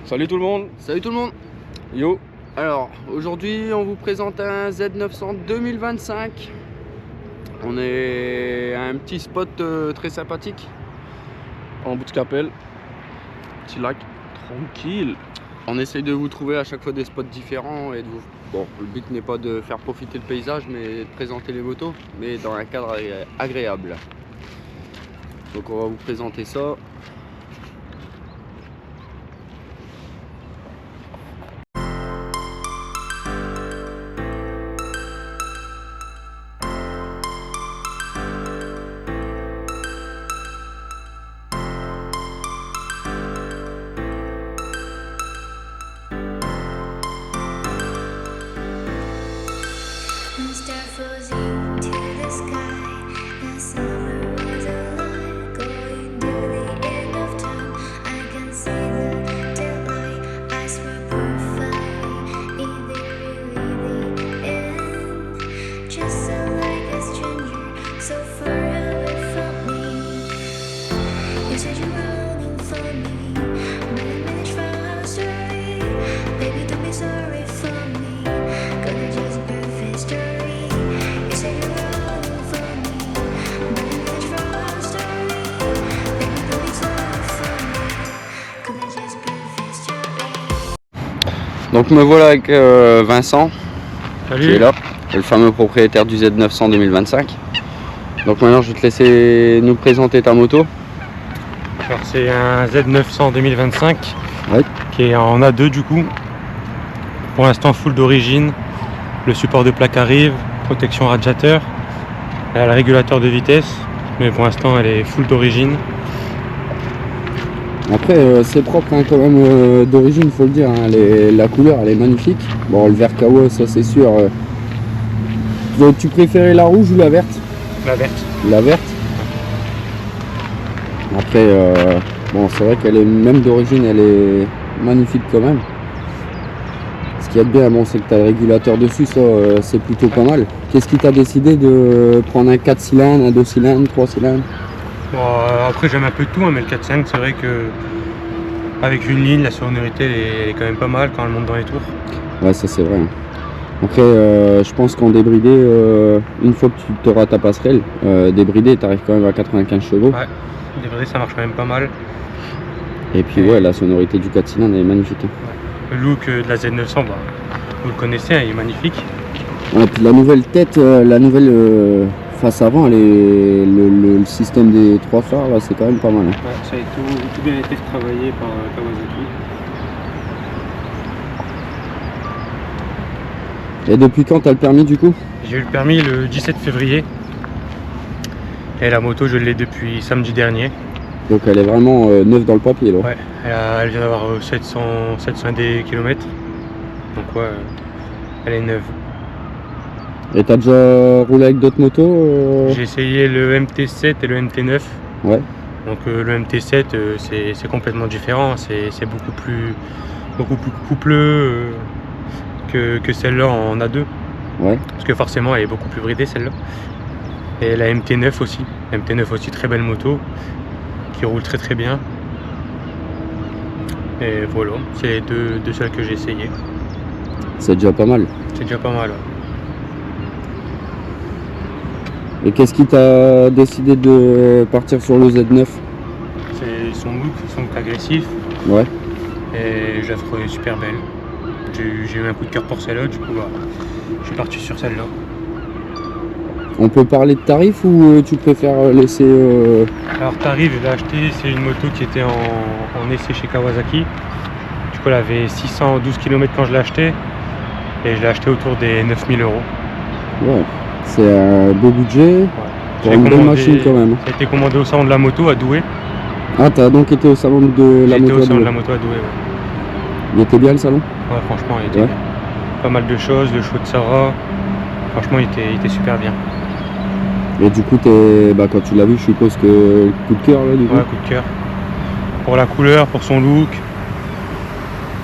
Salut tout le monde. Salut tout le monde. Yo. Alors aujourd'hui on vous présente un Z900 2025. On est à un petit spot très sympathique En bout de Capelle. Petit lac. Tranquille. On essaye de vous trouver à chaque fois des spots différents et de vous... Bon, le but n'est pas de faire profiter le paysage mais de présenter les motos, mais dans un cadre agréable. Donc on va vous présenter ça. Donc me voilà avec Vincent. Salut. Qui est là, le fameux propriétaire du Z900 2025. Donc maintenant je vais te laisser nous présenter ta moto. Alors c'est un Z900 2025 Ouais. qui est en A2 du coup. Pour l'instant full d'origine. Le support de plaque arrive, protection radiateur. Elle a le régulateur de vitesse, mais pour l'instant elle est full d'origine. Après c'est propre hein, quand même d'origine, faut le dire, hein. La couleur elle est magnifique. Bon, le vert KO ça c'est sûr. Tu préférais la rouge ou la verte? La verte. La verte. Après bon, c'est vrai qu'elle est même d'origine, elle est magnifique quand même. Ce qu'il y a de bien, bon, c'est que tu as le régulateur dessus, ça c'est plutôt pas mal. Qu'est-ce qui t'a décidé de prendre un 4 cylindres, un 2 cylindres, 3 cylindres? Bon, après j'aime un peu tout, hein, mais le 4.5 c'est vrai que avec une ligne, la sonorité elle est quand même pas mal quand elle monte dans les tours. Ouais, ça c'est vrai. Après je pense qu'en débridé, une fois que tu auras ta passerelle, débridé tu arrives quand même à 95 chevaux. Ouais, débridé ça marche quand même pas mal. Et puis ouais, la sonorité du 4 cylindres est magnifique. Ouais. Le look de la Z900, bah, vous le connaissez, hein, il est magnifique. Et puis la nouvelle tête, la nouvelle face avant, le système des 3 phares là, c'est quand même pas mal. Hein. Ouais, ça a tout bien été travaillé par Kawasaki. Et depuis quand t'as le permis du coup? J'ai eu le permis le 17 février. Et la moto je l'ai depuis samedi dernier. Donc elle est vraiment neuve dans le papier là. Ouais, elle vient d'avoir 700 des kilomètres. Donc ouais, elle est neuve. Et t'as déjà roulé avec d'autres motos J'ai essayé le MT7 et le MT9. Ouais. Donc le MT7 c'est complètement différent, c'est beaucoup plus coupleux que celle-là en A2. Ouais. Parce que forcément elle est beaucoup plus bridée celle-là. Et la MT9 aussi. MT9 aussi, très belle moto qui roule très très bien. Et voilà, c'est les deux celles que j'ai essayées. C'est déjà pas mal. C'est déjà pas mal. Ouais. Et qu'est-ce qui t'a décidé de partir sur le Z9? C'est son look agressif. Ouais. Et je la trouvais super belle. J'ai eu un coup de cœur pour celle-là, du coup bah, je suis parti sur celle-là. On peut parler de tarif ou tu préfères laisser Alors tarif, je l'ai acheté, c'est une moto qui était en essai chez Kawasaki. Du coup elle avait 612 km quand je l'ai acheté. Et je l'ai acheté autour des 9000 €. Ouais. C'est un beau budget. Ouais. Pour une belle machine quand même. Ça a été commandé au salon de la moto à Douai. Ah, t'as donc été au salon de la J'ai été moto au à salon de Douai. la moto à Douai, ouais. Il était bien le salon? Ouais, franchement, il était Ouais. bien. Pas mal de choses, le show de Sarah. Franchement, il était super bien. Et du coup, quand tu l'as vu, je suppose que coup de cœur là, du coup. Ouais, coup de cœur. Pour la couleur, pour son look,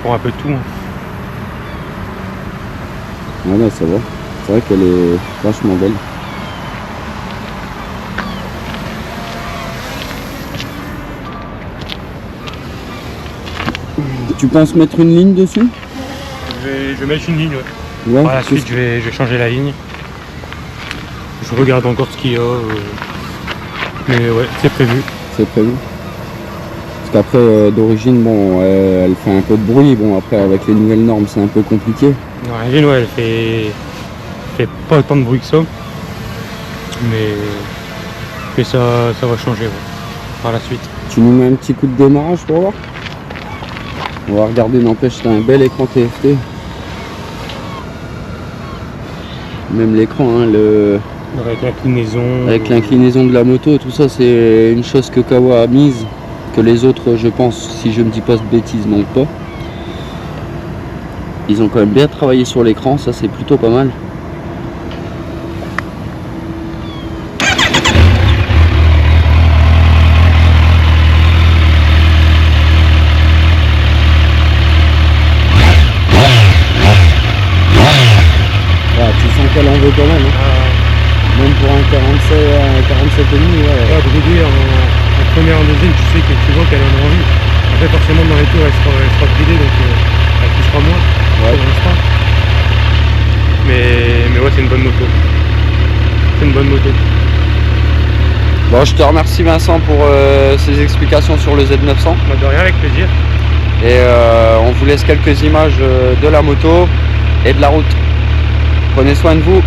pour un peu de tout. Hein. Ouais, non, ça va. C'est vrai qu'elle est vachement belle. Tu penses mettre une ligne dessus? Je vais mettre une ligne, ouais. Ouais. Par la suite, je vais changer la ligne. Je regarde encore ce qu'il y a. Mais ouais, c'est prévu. C'est prévu. Parce qu'après, d'origine, bon, elle fait un peu de bruit. Bon, après, avec les nouvelles normes, c'est un peu compliqué. L'origine, ouais, elle fait pas autant de bruit que ça. Mais ça va changer, ouais, par la suite. Tu nous mets un petit coup de démarrage pour voir? On va regarder, n'empêche, c'est un bel écran TFT. Même l'écran, hein, Avec l'inclinaison. avec l'inclinaison de la moto, tout ça, c'est une chose que Kawa a mise, que les autres, je pense, si je ne dis pas de bêtises, n'ont pas. Ils ont quand même bien travaillé sur l'écran, ça c'est plutôt pas mal. Tu sens qu'elle en veut quand même, hein. Même pour un 47 et demi, ouais. Bridée en première, en deuxième, tu vois qu'elle en a envie. Après, forcément, dans les tours, elle sera bridée, donc elle poussera moins pour l'instant. Mais ouais, c'est une bonne moto. C'est une bonne moto. Bon, je te remercie Vincent pour ces explications sur le Z900. De rien, avec plaisir. Et on vous laisse quelques images de la moto et de la route. Prenez soin de vous.